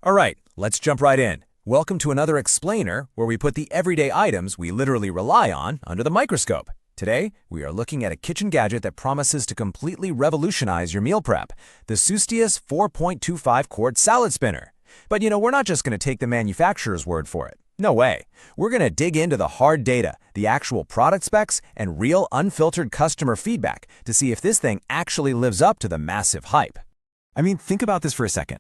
All right, let's jump right in. Welcome to another explainer where we put the everyday items we literally rely on under the microscope. Today, we are looking at a kitchen gadget that promises to completely revolutionize your meal prep, the SUSTEAS 4.25-quart salad spinner. But we're not just going to take the manufacturer's word for it. No way. We're going to dig into the hard data, the actual product specs, and real unfiltered customer feedback to see if this thing actually lives up to the massive hype. I mean, think about this for a second.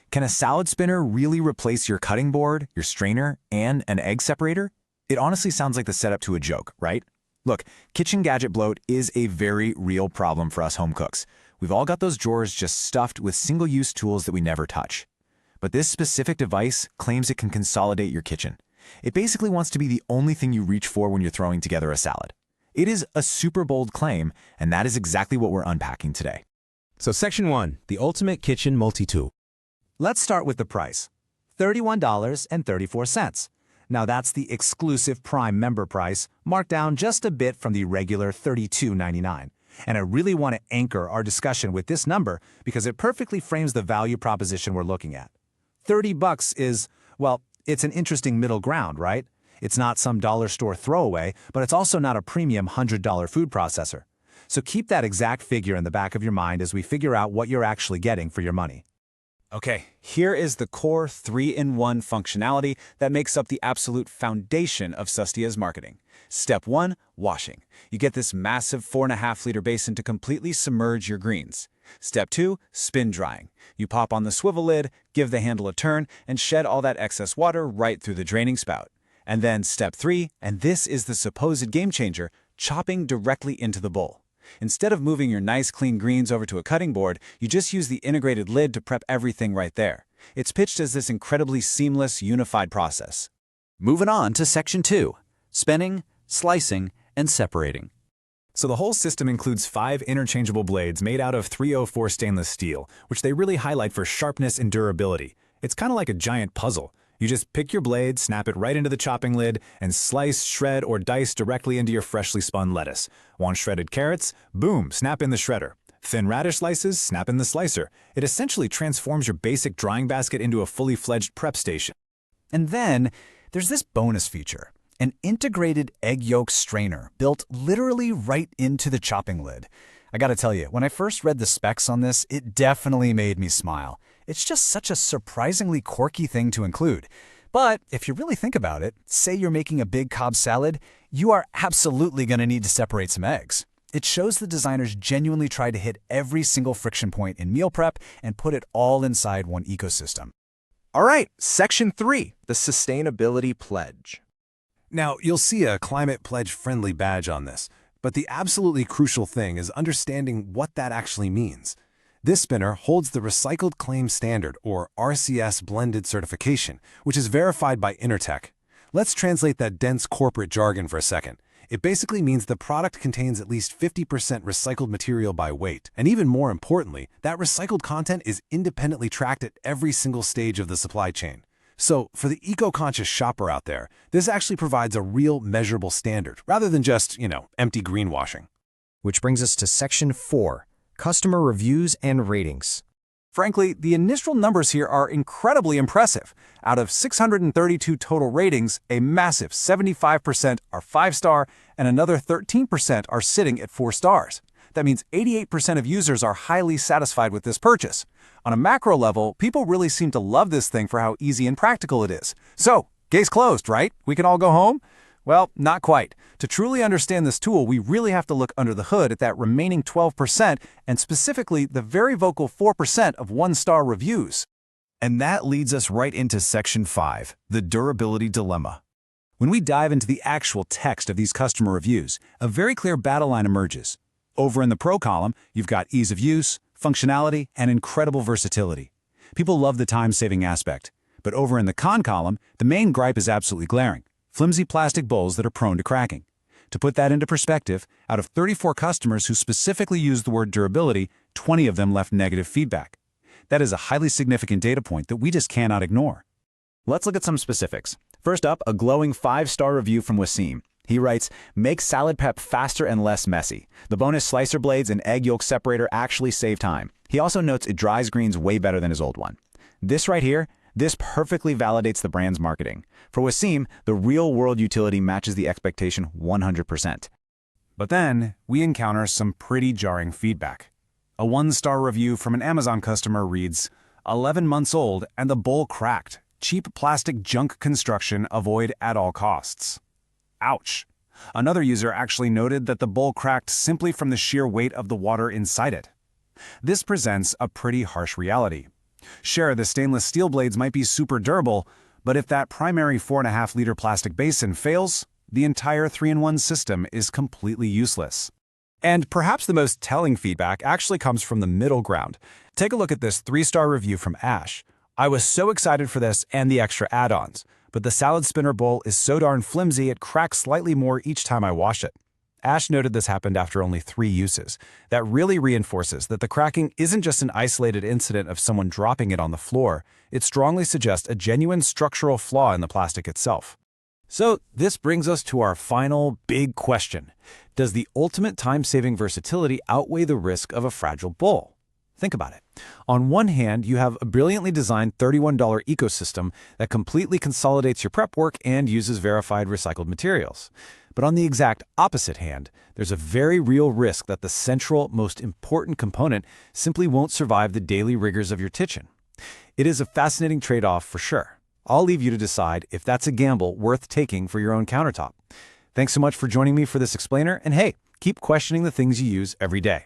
Can a salad spinner really replace your cutting board, your strainer, and an egg separator? It honestly sounds like the setup to a joke, right? Look, kitchen gadget bloat is a very real problem for us home cooks. We've all got those drawers just stuffed with single-use tools that we never touch. But this specific device claims it can consolidate your kitchen. It basically wants to be the only thing you reach for when you're throwing together a salad. It is a super bold claim, and that is exactly what we're unpacking today. So Section 1, the ultimate kitchen multi-tool. Let's start with the price, $31.34. Now that's the exclusive Prime member price, marked down just a bit from the regular $32.99. And I really want to anchor our discussion with this number because it perfectly frames the value proposition we're looking at. $30 is, well, it's an interesting middle ground, right? It's not some dollar store throwaway, but it's also not a premium $100 food processor. So keep that exact figure in the back of your mind as we figure out what you're actually getting for your money. Okay, here is the core 3-in-1 functionality that makes up the absolute foundation of SUSTEAS marketing. Step 1, washing. You get this massive 4.5-liter basin to completely submerge your greens. Step 2, spin drying. You pop on the swivel lid, give the handle a turn, and shed all that excess water right through the draining spout. And then Step 3, and this is the supposed game changer, chopping directly into the bowl. Instead of moving your nice clean greens over to a cutting board, you just use the integrated lid to prep everything right there. It's pitched as this incredibly seamless, unified process. Moving on to Section 2, spinning, slicing, and separating. So the whole system includes 5 interchangeable blades made out of 304 stainless steel, which they really highlight for sharpness and durability. It's kind of like a giant puzzle. You just pick your blade, snap it right into the chopping lid, and slice, shred, or dice directly into your freshly spun lettuce. Want shredded carrots? Boom, snap in the shredder. Thin radish slices? Snap in the slicer. It essentially transforms your basic drying basket into a fully fledged prep station. And then there's this bonus feature, an integrated egg yolk strainer built literally right into the chopping lid. I gotta tell you, when I first read the specs on this, it definitely made me smile. It's just such a surprisingly quirky thing to include. But if you really think about it, say you're making a big Cobb salad, you are absolutely going to need to separate some eggs. It shows the designers genuinely tried to hit every single friction point in meal prep and put it all inside one ecosystem. All right, Section 3, the Sustainability Pledge. Now, you'll see a Climate Pledge friendly badge on this, but the absolutely crucial thing is understanding what that actually means. This spinner holds the Recycled Claim Standard, or RCS blended certification, which is verified by Intertek. Let's translate that dense corporate jargon for a second. It basically means the product contains at least 50% recycled material by weight. And even more importantly, that recycled content is independently tracked at every single stage of the supply chain. So, for the eco-conscious shopper out there, this actually provides a real measurable standard, rather than just, empty greenwashing. Which brings us to Section 4. Customer reviews and ratings. Frankly, the initial numbers here are incredibly impressive. Out of 632 total ratings, a massive 75% are 5-star and another 13% are sitting at 4 stars. That means 88% of users are highly satisfied with this purchase. On a macro level, people really seem to love this thing for how easy and practical it is. So, case closed, right? We can all go home? Well, not quite. To truly understand this tool, we really have to look under the hood at that remaining 12% and specifically the very vocal 4% of 1-star reviews. And that leads us right into Section 5, the durability dilemma. When we dive into the actual text of these customer reviews, a very clear battle line emerges. Over in the Pro column, you've got ease of use, functionality, and incredible versatility. People love the time-saving aspect. But over in the Con column, the main gripe is absolutely glaring. Flimsy plastic bowls that are prone to cracking. To put that into perspective, out of 34 customers who specifically used the word durability, 20 of them left negative feedback. That is a highly significant data point that we just cannot ignore. Let's look at some specifics. First up, a glowing 5-star review from Wasim. He writes, "Make salad prep faster and less messy. The bonus slicer blades and egg yolk separator actually save time." He also notes it dries greens way better than his old one. This right here, This perfectly validates the brand's marketing. For Wasim, the real-world utility matches the expectation 100%. But then, we encounter some pretty jarring feedback. A 1-star review from an Amazon customer reads, 11 months old and the bowl cracked. Cheap plastic junk construction, avoid at all costs. Ouch. Another user actually noted that the bowl cracked simply from the sheer weight of the water inside it. This presents a pretty harsh reality. Sure, the stainless steel blades might be super durable, but if that primary 4.5-liter plastic basin fails, the entire 3-in-1 system is completely useless. And perhaps the most telling feedback actually comes from the middle ground. Take a look at this 3-star review from Ash. I was so excited for this and the extra add-ons, but the salad spinner bowl is so darn flimsy it cracks slightly more each time I wash it. Ash noted this happened after only 3 uses. That really reinforces that the cracking isn't just an isolated incident of someone dropping it on the floor. It strongly suggests a genuine structural flaw in the plastic itself. So this brings us to our final big question. Does the ultimate time-saving versatility outweigh the risk of a fragile bowl? Think about it. On one hand, you have a brilliantly designed $31 ecosystem that completely consolidates your prep work and uses verified recycled materials. But on the exact opposite hand, there's a very real risk that the central, most important component simply won't survive the daily rigors of your kitchen. It is a fascinating trade-off for sure. I'll leave you to decide if that's a gamble worth taking for your own countertop. Thanks so much for joining me for this explainer, and hey, keep questioning the things you use every day.